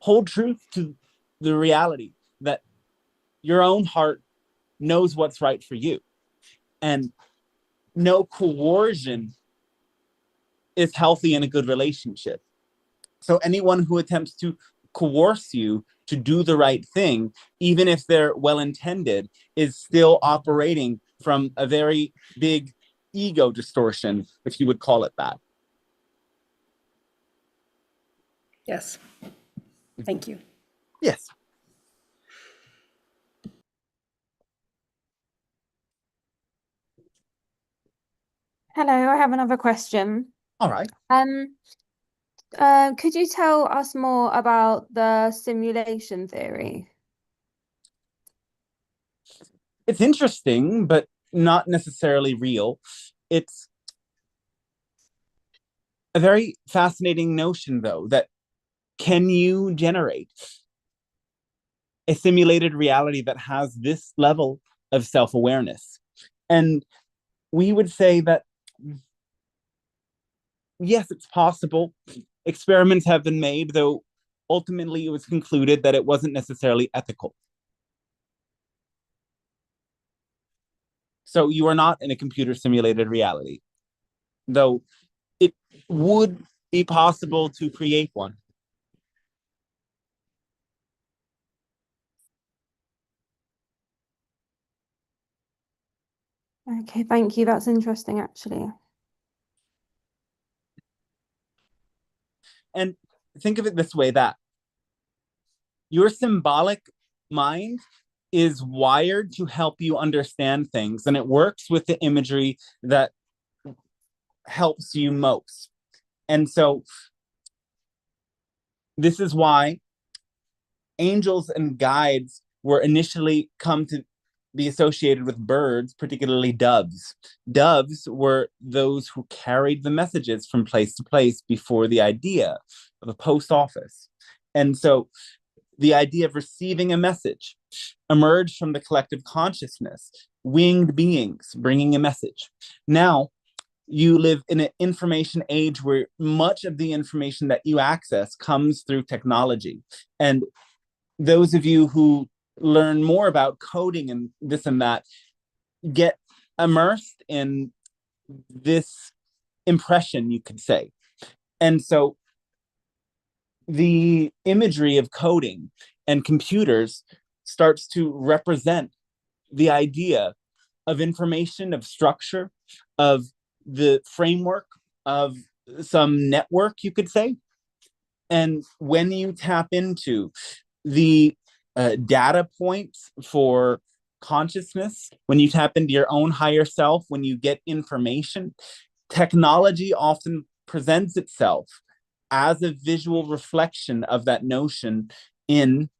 hold truth to the reality that your own heart knows what's right for you. And no coercion is healthy in a good relationship. So anyone who attempts to coerce you to do the right thing, even if they're well-intended, is still operating from a very big ego distortion, if you would call it that. Yes. Thank you. Yes. Hello, I have another question. All right. Could you tell us more about the simulation theory? It's interesting, but not necessarily real. It's a very fascinating notion, though, that can you generate a simulated reality that has this level of self-awareness? And we would say that, yes, it's possible. Experiments have been made, though ultimately it was concluded that it wasn't necessarily ethical. So you are not in a computer simulated reality, though it would be possible to create one. Okay, thank you. That's interesting, actually. And think of it this way, that your symbolic mind is wired to help you understand things, and it works with the imagery that helps you most. And so this is why angels and guides were initially come to be associated with birds, particularly doves. Doves were those who carried the messages from place to place before the idea of a post office. And so the idea of receiving a message emerged from the collective consciousness, winged beings bringing a message. Now, you live in an information age where much of the information that you access comes through technology. And those of you who learn more about coding and this and that get immersed in this impression, you could say. And so the imagery of coding and computers starts to represent the idea of information, of structure, of the framework of some network, you could say. And when you tap into the data points for consciousness, when you tap into your own higher self, when you get information, technology often presents itself as a visual reflection of that notion in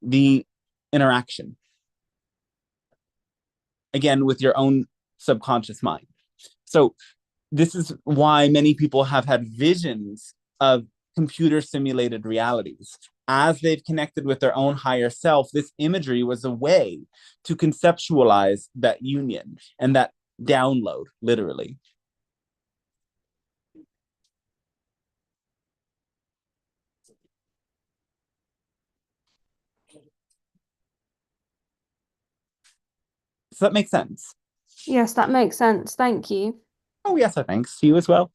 the interaction. Again, with your own subconscious mind. So this is why many people have had visions of computer simulated realities. As they've connected with their own higher self, this imagery was a way to conceptualize that union and that download, literally. Does that make sense? Yes, that makes sense. Thank you. Oh, yes, thanks to you as well.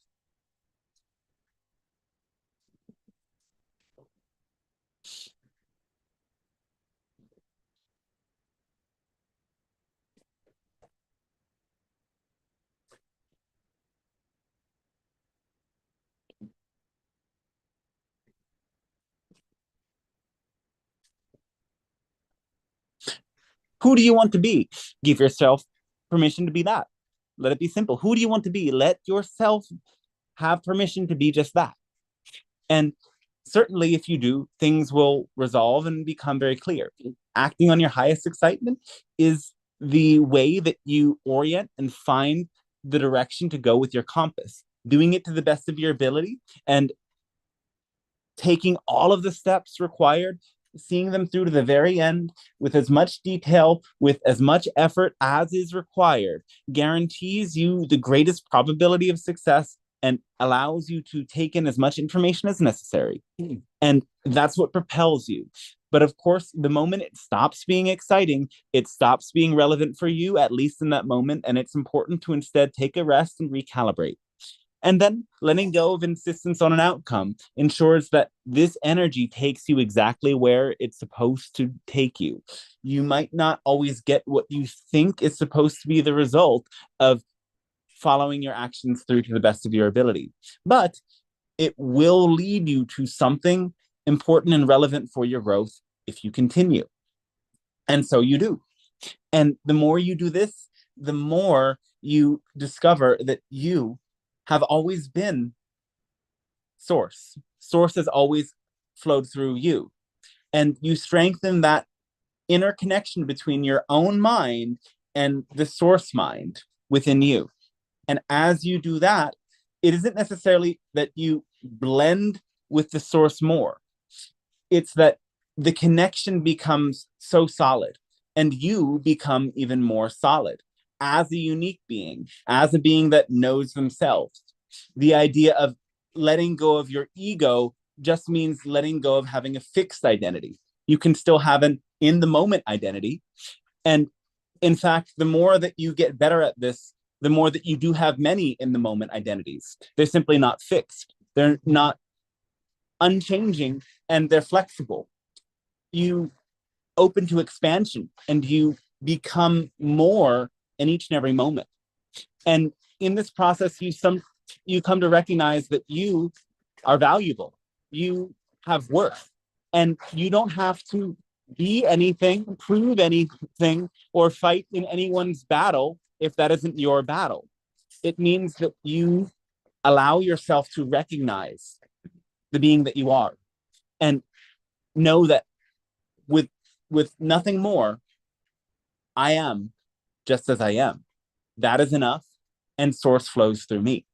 Who do you want to be? Give yourself permission to be that. Let it be simple. Who do you want to be? Let yourself have permission to be just that. And certainly, if you do, things will resolve and become very clear. Acting on your highest excitement is the way that you orient and find the direction to go with your compass. Doing it to the best of your ability and taking all of the steps required, seeing them through to the very end with as much detail, with as much effort as is required, guarantees you the greatest probability of success and allows you to take in as much information as necessary. And that's what propels you. But of course, the moment it stops being exciting, it stops being relevant for you, at least in that moment. And it's important to instead take a rest and recalibrate. And then letting go of insistence on an outcome ensures that this energy takes you exactly where it's supposed to take you. You might not always get what you think is supposed to be the result of following your actions through to the best of your ability, but it will lead you to something important and relevant for your growth if you continue. And so you do. And the more you do this, the more you discover that you have always been source. Source has always flowed through you. And you strengthen that inner connection between your own mind and the source mind within you. And as you do that, it isn't necessarily that you blend with the source more. It's that the connection becomes so solid and you become even more solid as a unique being, as a being that knows themselves. The idea of letting go of your ego just means letting go of having a fixed identity. You can still have an in the moment identity. And in fact, the more that you get better at this, the more that you do have many in the moment identities. They're simply not fixed. They're not unchanging and they're flexible. You open to expansion and you become more in each and every moment. And in this process, you come to recognize that you are valuable. You have worth. And you don't have to be anything, prove anything, or fight in anyone's battle if that isn't your battle. It means that you allow yourself to recognize the being that you are and know that with nothing more, I am just as I am. That is enough, and source flows through me.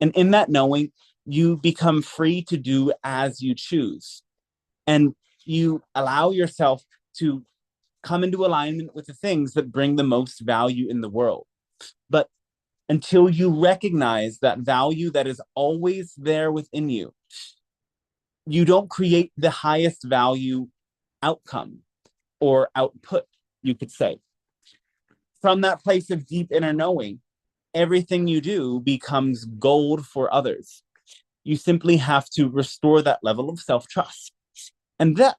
And in that knowing, you become free to do as you choose. And you allow yourself to come into alignment with the things that bring the most value in the world. But until you recognize that value that is always there within you, you don't create the highest value outcome or output, you could say. From that place of deep inner knowing, everything you do becomes gold for others. You simply have to restore that level of self-trust. And that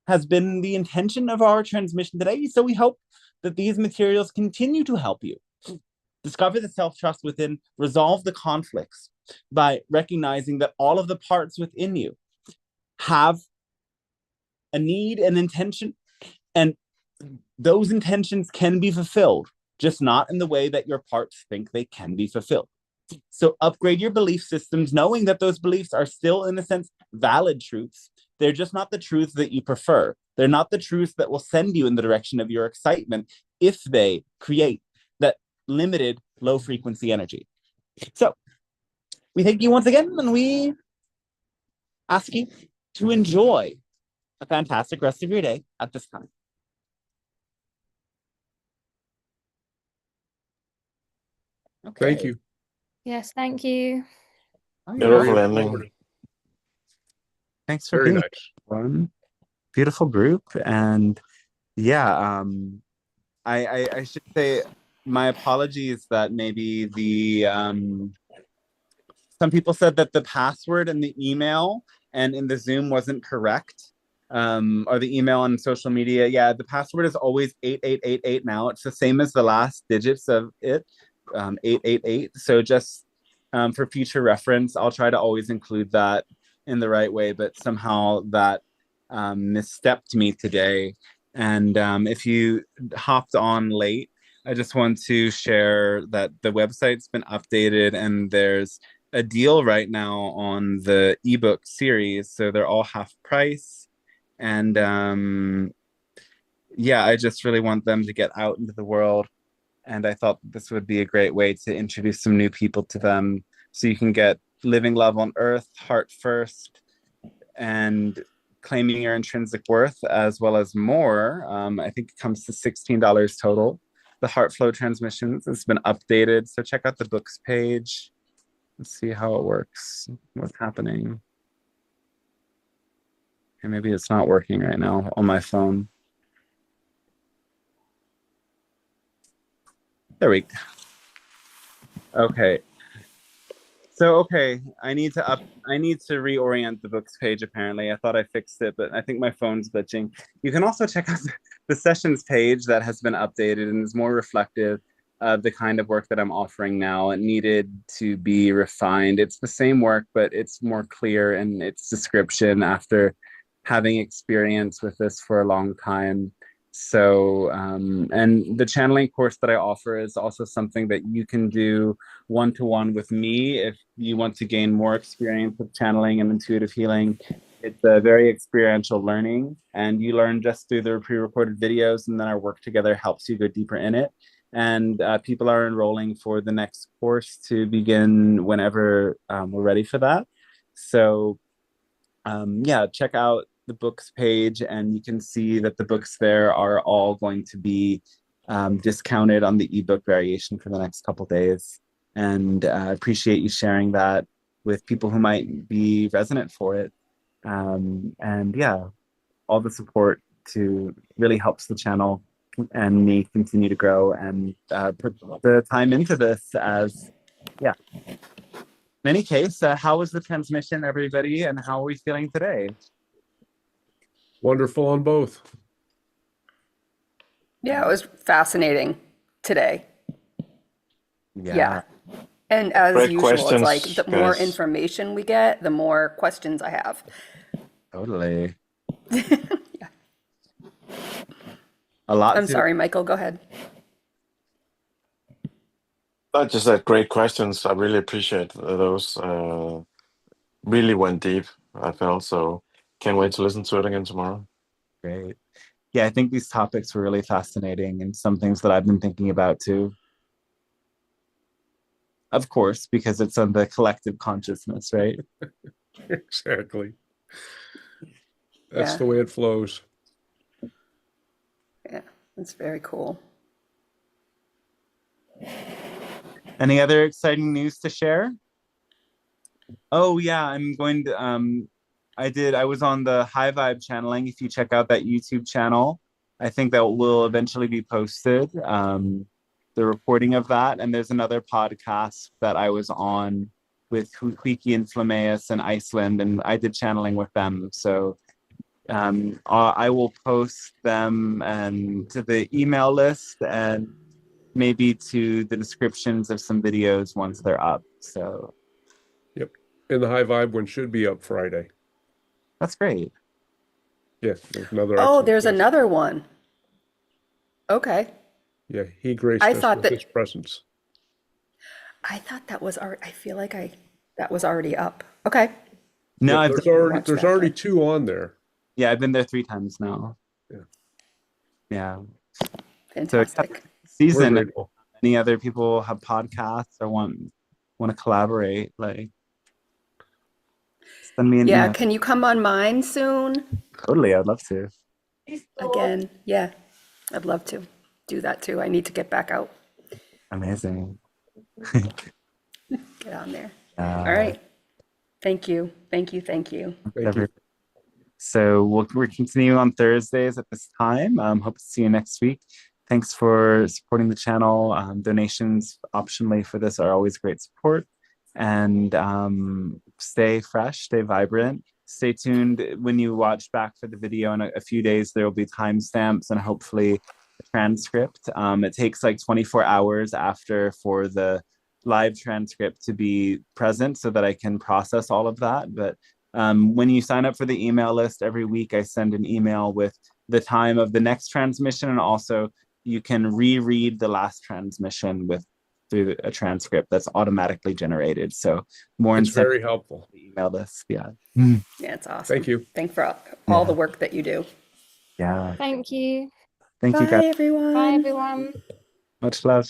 has been the intention of our transmission today. So we hope that these materials continue to help you discover the self-trust within, resolve the conflicts by recognizing that all of the parts within you have a need and intention, and those intentions can be fulfilled, just not in the way that your parts think they can be fulfilled. So upgrade your belief systems, knowing that those beliefs are still, in a sense, valid truths. They're just not the truth that you prefer. They're not the truth that will send you in the direction of your excitement if they create that limited low frequency energy. So we thank you once again, and we ask you to enjoy a fantastic rest of your day at this time. Okay. Thank you. Yes, thank you. Beautiful Very ending. informative. Thanks for Very being nice. one beautiful group. And yeah, I should say my apologies that maybe the some people said that the password in the email and in the Zoom wasn't correct. Or the email on social media. Yeah, the password is always 8888 now. It's the same as the last digits of it, 888. So just for future reference, I'll try to always include that in the right way, but somehow that misstepped me today. And if you hopped on late, I just want to share that the website's been updated and there's a deal right now on the ebook series. So they're all half price. And yeah, I just really want them to get out into the world. And I thought this would be a great way to introduce some new people to them. So you can get Living Love on Earth, Heart First, and Claiming Your Intrinsic Worth, as well as more. I think it comes to $16 total. The Heart Flow Transmissions has been updated. So check out the books page. Let's see how it works, what's happening. And maybe it's not working right now on my phone. There we go. Okay. So, okay, I need to reorient the books page, apparently. I thought I fixed it, but I think my phone's glitching. You can also check out the sessions page that has been updated and is more reflective of the kind of work that I'm offering now. It needed to be refined. It's the same work, but it's more clear in its description after having experience with this for a long time. So, and the channeling course that I offer is also something that you can do one-to-one with me if you want to gain more experience with channeling and intuitive healing. It's a very experiential learning, and you learn just through the pre-recorded videos, and then our work together helps you go deeper in it. And people are enrolling for the next course to begin whenever we're ready for that. So yeah, check out the books page, and you can see that the books there are all going to be discounted on the ebook variation for the next couple days. And I appreciate you sharing that with people who might be resonant for it. And yeah, all the support to really helps the channel and me continue to grow and put the time into this as, yeah. In any case, how was the transmission, everybody, and how are we feeling today? Wonderful on both. Yeah, it was fascinating today. Yeah. And as Great usual, it's like questions, the more guys. information we get, the more questions I have. Totally. Yeah. A lot I'm to sorry, Michael, go ahead. I just said great questions. I really appreciate those. Really went deep, I felt. So can't wait to listen to it again tomorrow. great. Yeah, I think these topics were really fascinating and some things that I've been thinking about too. Of course, because it's on the collective consciousness, right? Exactly. That's Yeah. the way it flows. Yeah, that's very cool. Any other exciting news to share? Oh yeah, I'm going to I was on the High Vibe channeling. If you check out that YouTube channel, I think that will eventually be posted. The recording of that, and there's another podcast that I was on with Huiki and Flameus in Iceland, and I did channeling with them. So I will post them and to the email list and maybe to the descriptions of some videos once they're up. So Yep. And the High Vibe one should be up Friday. that's great. Yes, there's another Oh, excellent there's guest. another one. Okay. Yeah, he graced I us thought with that- his presence. I thought that was already, I feel like that was already up. Okay. No, Yeah, I've there's watch that already then. 2 on there. I've been there 3 times now. Yeah. Yeah. Fantastic. We're Season. If grateful. any other people have podcasts or want to collaborate, like send me an Yeah, email. can you come on mine soon? Totally, I'd love to. Again, yeah, I'd love to do that too. I need to get back out, Amazing. get on there. All right. Thank you. Thank you. Thank you. Thank you. So we're continuing on Thursdays at this time. Hope to see you next week. Thanks for supporting the channel. Donations optionally for this are always great support. And stay fresh, stay vibrant. Stay tuned when you watch back for the video in a few days. There will be timestamps and hopefully a transcript. It takes like 24 hours after for the live transcript to be present so that I can process all of that. But when you sign up for the email list every week, I send an email with the time of the next transmission, and also you can reread the last transmission through a transcript that's automatically generated. So more It's incentive very helpful. to email list. Yeah. Yeah, it's awesome. Thank you. Thanks for all the work that you do. Yeah. Thank you. Thank you Bye, guys. everyone. Bye, everyone. Much love.